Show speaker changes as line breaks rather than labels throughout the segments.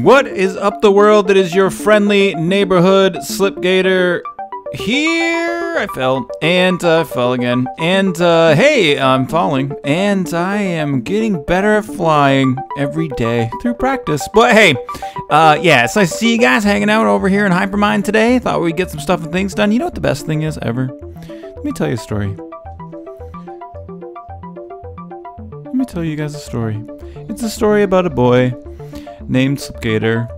What is up the world? It is your friendly neighborhood Slipgator here. I fell and fell again. And hey, I'm falling and I am getting better at flying every day through practice. But hey, yeah, it's nice to see you guys hanging out over here in Hypermine today. Thought we'd get some stuff and things done. You know what the best thing is ever? Let me tell you a story. Let me tell you guys a story. It's a story about a boy named Slipgator,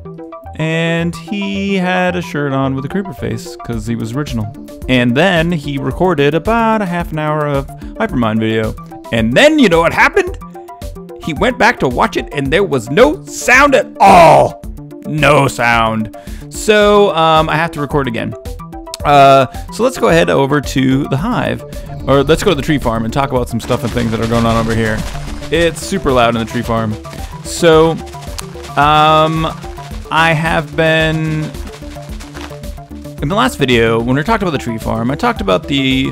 and he had a shirt on with a creeper face because he was original. And then he recorded about a half an hour of Hypermine video. And then you know what happened? He went back to watch it and there was no sound at all. No sound. So I have to record again. So let's go ahead over to the hive, or let's go to the tree farm and talk about some stuff and things that are going on over here. It's super loud in the tree farm. So I have been, in the last video, when we talked about the tree farm, I talked about the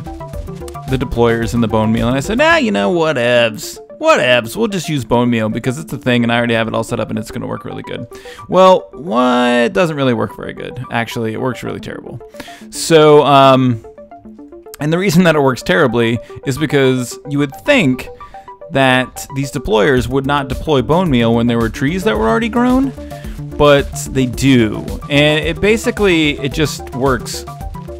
deployers and the bone meal, and I said, you know, whatevs, we'll just use bone meal because it's a thing and I already have it all set up and it's gonna work really good. Well, it doesn't really work very good. Actually, it works really terrible. So, and the reason that it works terribly is because you would think that these deployers would not deploy bone meal when there were trees that were already grown, but they do. And it just works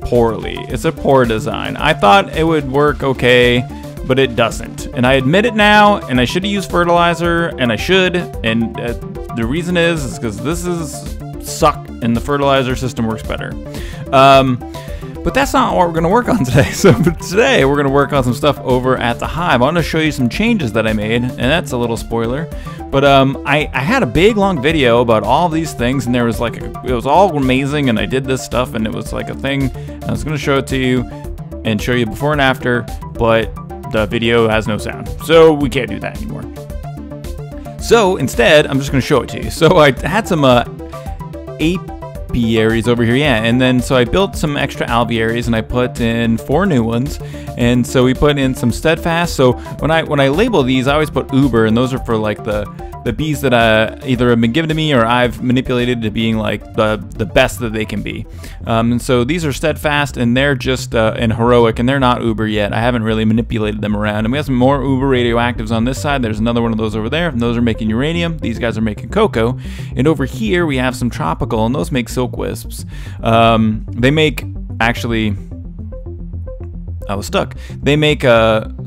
poorly. It's a poor design. I thought it would work okay, but it doesn't. And I admit it now, and I should have used fertilizer, and I should. And the reason is because this is suck, and the fertilizer system works better. But that's not what we're going to work on today. So today we're going to work on some stuff over at the hive. I want to show you some changes that I made, and that's a little spoiler. But I had a big long video about all these things, and there was like, it was all amazing, and I did this stuff, and it was like a thing. I was going to show it to you and show you before and after, but the video has no sound. So we can't do that anymore. So instead, I'm just going to show it to you. So I had some apiaries over here, yeah, and then so I built some extra alvearies and I put in 4 new ones, and so we put in some steadfast. So when I label these, I always put uber, and those are for like the bees that either have been given to me or I've manipulated to being like the best that they can be. And so these are steadfast, and they're just and heroic, and they're not uber yet. I haven't really manipulated them around. And we have some more uber radioactives on this side. There's another one of those over there, and those are making uranium. These guys are making cocoa. And over here we have some tropical, and those make silk wisps. They make, actually, I was stuck. They make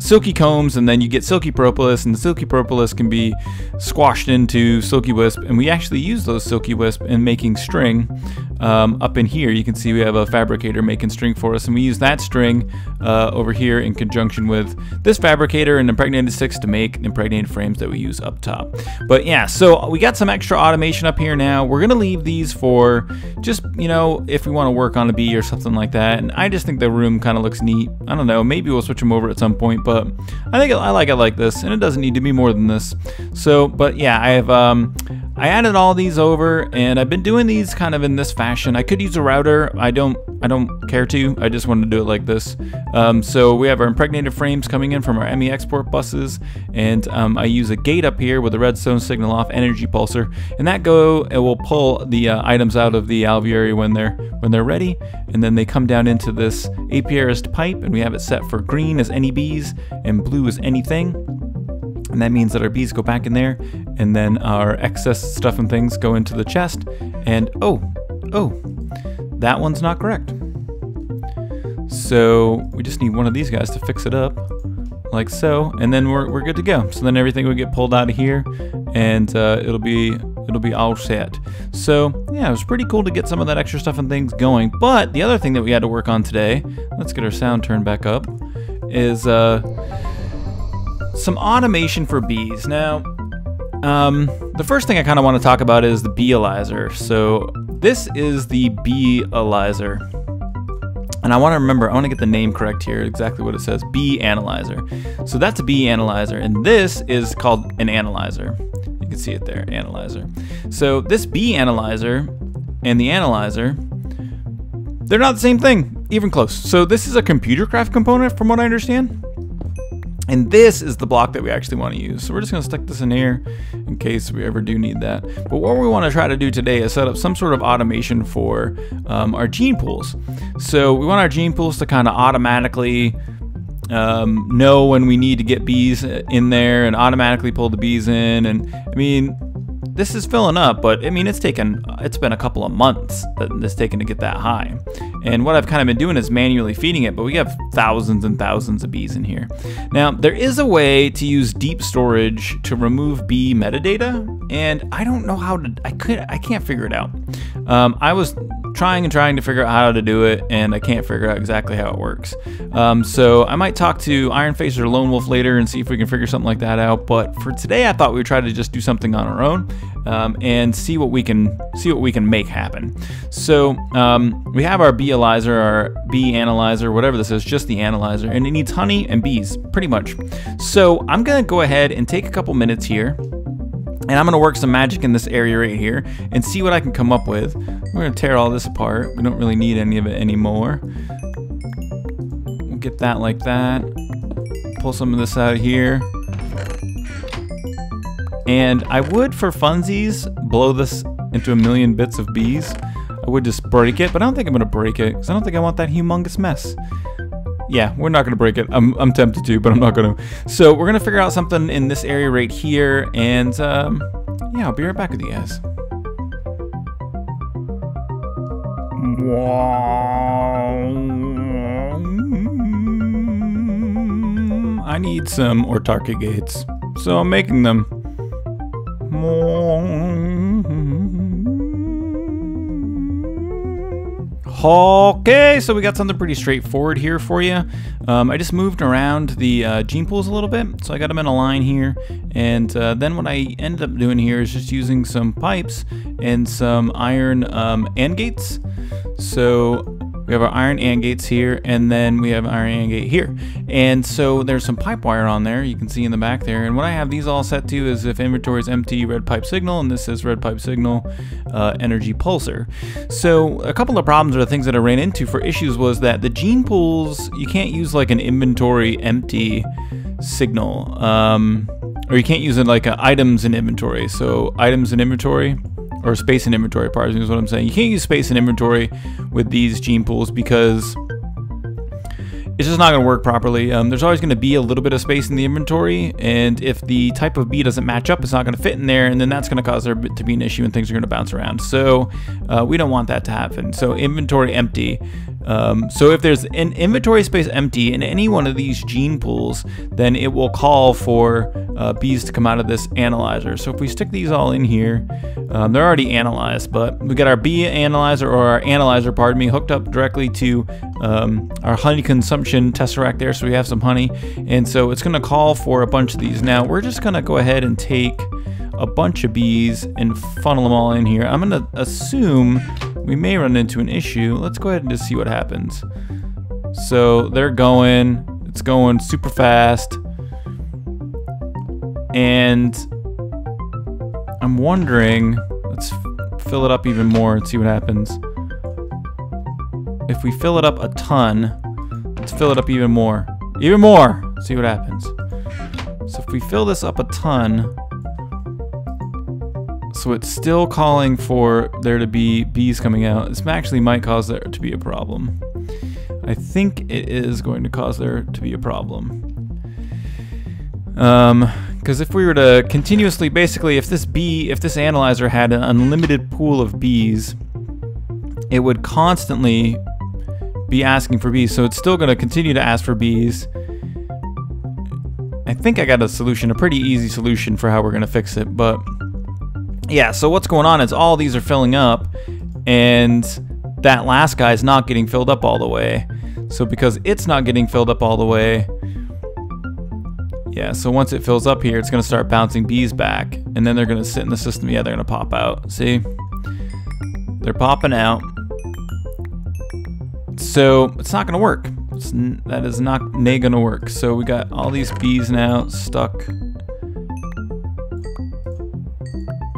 silky combs, and then you get silky propolis, and the silky propolis can be squashed into silky wisp, and we actually use those silky wisp in making string. Up in here you can see we have a fabricator making string for us, and we use that string over here in conjunction with this fabricator and impregnated sticks to make impregnated frames that we use up top. But yeah, so we got some extra automation up here now. We're gonna leave these for just, you know, if we want to work on a bee or something like that, and I just think the room kind of looks neat. I don't know, maybe we'll switch them over at some point, but I think I like it like this, and it doesn't need to be more than this. So, but yeah, I have I added all these over, and I've been doing these kind of in this fashion. I could use a router. I don't care to. I just wanted to do it like this. So we have our impregnated frames coming in from our ME export buses, and I use a gate up here with a redstone signal off energy pulsar, and it will pull the items out of the alveary when they're ready, and then they come down into this apiarist pipe, and we have it set for green as any bees and blue as anything. And that means that our bees go back in there, and then our excess stuff and things go into the chest. And oh, that one's not correct. So we just need one of these guys to fix it up, like so, and then we're good to go. So then everything will get pulled out of here, and it'll be all set. So yeah, it was pretty cool to get some of that extra stuff and things going. But the other thing that we had to work on today, let's get our sound turned back up, is some automation for bees. Now, the first thing I kind of want to talk about is the bee-alyzer. So this is the bee-alyzer. And I want to get the name correct here, exactly what it says, bee analyzer. So that's a bee analyzer, and this is called an analyzer. You can see it there, analyzer. So this bee analyzer and the analyzer, they're not the same thing, even close. So this is a computer craft component from what I understand. And this is the block that we actually want to use. So we're just going to stick this in here in case we ever do need that. But what we want to try to do today is set up some sort of automation for our gene pools. So we want our gene pools to kind of automatically know when we need to get bees in there and automatically pull the bees in. And I mean, this is filling up, but I mean, it's been a couple of months that it's taken to get that high. And what I've kind of been doing is manually feeding it, but we have thousands and thousands of bees in here. Now, there is a way to use deep storage to remove bee metadata, and I don't know how to, I can't figure it out. I was trying to figure out how to do it, and I can't figure out exactly how it works. So I might talk to Ironface or Lone Wolf later and see if we can figure something like that out. But for today, I thought we would try to just do something on our own and see what we can make happen. So we have our bee analyzer, whatever this is, just the analyzer, and it needs honey and bees, pretty much. So I'm gonna go ahead and take a couple minutes here, and I'm gonna work some magic in this area right here and see what I can come up with. We're gonna tear all this apart. We don't really need any of it anymore. We'll get that like that. Pull some of this out of here. And I would, for funsies, blow this into a million bits of bees. I would just break it, but I don't think I'm gonna break it because I don't think I want that humongous mess. Yeah, we're not gonna break it. I'm tempted to, but I'm not gonna. So we're gonna figure out something in this area right here, and yeah, I'll be right back with you guys. I need some autarkic gates, so I'm making them. Okay, so we got something pretty straightforward here for you. I just moved around the gene pools a little bit, so I got them in a line here, and then what I ended up doing here is just using some pipes and some iron AND gates. So we have our iron AND gates here, and then we have iron AND gate here. And so there's some pipe wire on there, you can see in the back there. And what I have these all set to is if inventory is empty, red pipe signal, and this says red pipe signal, energy pulsar. So a couple of problems or things that I ran into for issues was that the gene pools, you can't use like an inventory empty signal, or you can't use it like items in inventory. So items in inventory, or space in inventory, pardon me, is what I'm saying. You can't use space in inventory with these gene pools because it's just not going to work properly. There's always going to be a little bit of space in the inventory, and if the type of bee doesn't match up, it's not going to fit in there, and then that's going to cause there to be an issue and things are going to bounce around. So we don't want that to happen. So inventory empty. So if there's an inventory space empty in any one of these gene pools, then it will call for bees to come out of this analyzer. So if we stick these all in here, they're already analyzed, but we got our bee analyzer, or our analyzer, pardon me, hooked up directly to our honey consumption tesseract there, so we have some honey, and so it's going to call for a bunch of these. Now we're just going to go ahead and take a bunch of bees and funnel them all in here. I'm going to assume we may run into an issue. Let's go ahead and just see what happens. So they're going, it's going super fast, and I'm wondering, let's fill it up even more and see what happens. If we fill it up a ton, let's fill it up even more, see what happens. So if we fill this up a ton, so it's still calling for there to be bees coming out. This actually might cause there to be a problem. I think it is going to cause there to be a problem. Because if we were to continuously, basically, if this analyzer had an unlimited pool of bees, it would constantly be asking for bees. So it's still going to continue to ask for bees. I think I got a solution, a pretty easy solution for how we're going to fix it. But yeah, so what's going on is all these are filling up, and that last guy is not getting filled up all the way. So because it's not getting filled up all the way, yeah, so once it fills up here, it's going to start bouncing bees back, and then they're going to sit in the system. Yeah, they're going to pop out. See? They're popping out. So it's not going to work. That is not going to work. So we got all these bees now stuck,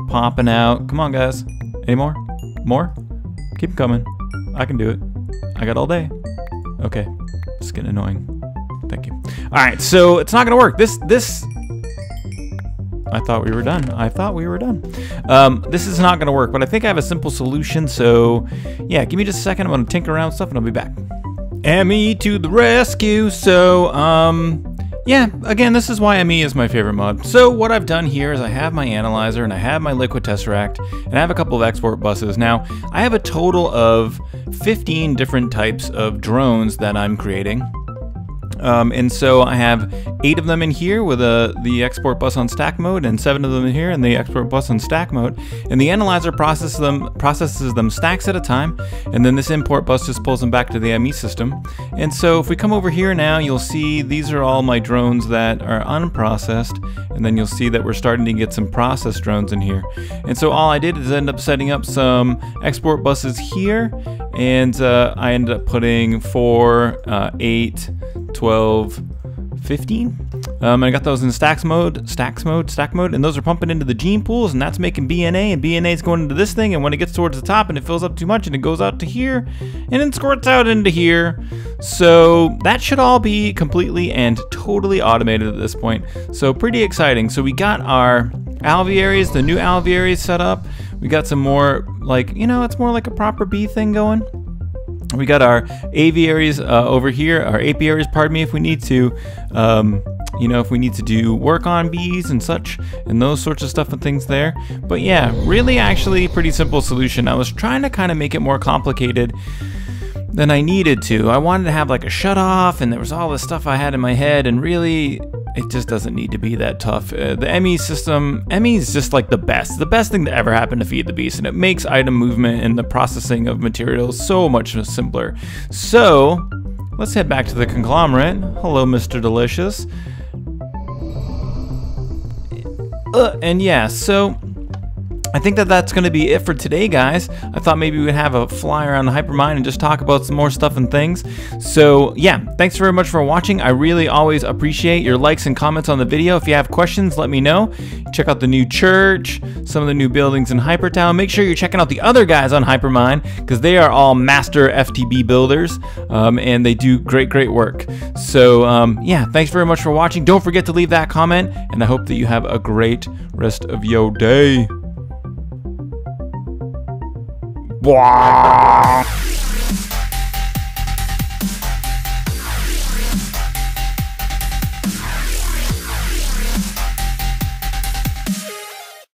popping out. Come on, guys. Any more? More? Keep coming. I can do it. I got all day. Okay. It's getting annoying. Thank you. All right, so it's not gonna work. This. I thought we were done. This is not gonna work, but I think I have a simple solution. So yeah, give me just a second. I'm gonna tinker around with stuff and I'll be back. ME to the rescue. So yeah, again, this is why ME is my favorite mod. So what I've done here is I have my analyzer and I have my liquid tesseract and I have a couple of export buses. Now I have a total of 15 different types of drones that I'm creating. And so I have 8 of them in here with the export bus on stack mode, and 7 of them in here and the export bus on stack mode. And the analyzer processes them stacks at a time, and then this import bus just pulls them back to the ME system. And so if we come over here now, you'll see these are all my drones that are unprocessed, and then you'll see that we're starting to get some processed drones in here. And so all I did is end up setting up some export buses here, and I ended up putting 4, 8, 12, 15. I got those in stack mode, and those are pumping into the gene pools, and that's making BNA, and BNA is going into this thing, and when it gets towards the top and it fills up too much and it goes out to here and then squirts out into here. So that should all be completely and totally automated at this point. So pretty exciting. So we got our alvearies, the new alvearies set up. We got some more, like, you know, it's more like a proper bee thing going. We got our aviaries over here, our apiaries, pardon me, if we need to, you know, if we need to do work on bees and such, and those sorts of stuff and things there. But yeah, really actually pretty simple solution. I was trying to kind of make it more complicated than I needed to. I wanted to have like a shut off, and there was all this stuff I had in my head, and really it just doesn't need to be that tough. The ME system, ME is just like the best thing to ever happen to Feed the Beast, and it makes item movement and the processing of materials so much simpler. So let's head back to the conglomerate. Hello, Mr. Delicious. And yeah, so I think that's going to be it for today, guys. I thought maybe we'd have a fly around Hypermine and just talk about some more stuff and things. So yeah, thanks very much for watching. I really always appreciate your likes and comments on the video. If you have questions, let me know. Check out the new church, some of the new buildings in Hypertown. Make sure you're checking out the other guys on Hypermine, because they are all master FTB builders, and they do great work. So yeah, thanks very much for watching. Don't forget to leave that comment, and I hope that you have a great rest of your day. Wow.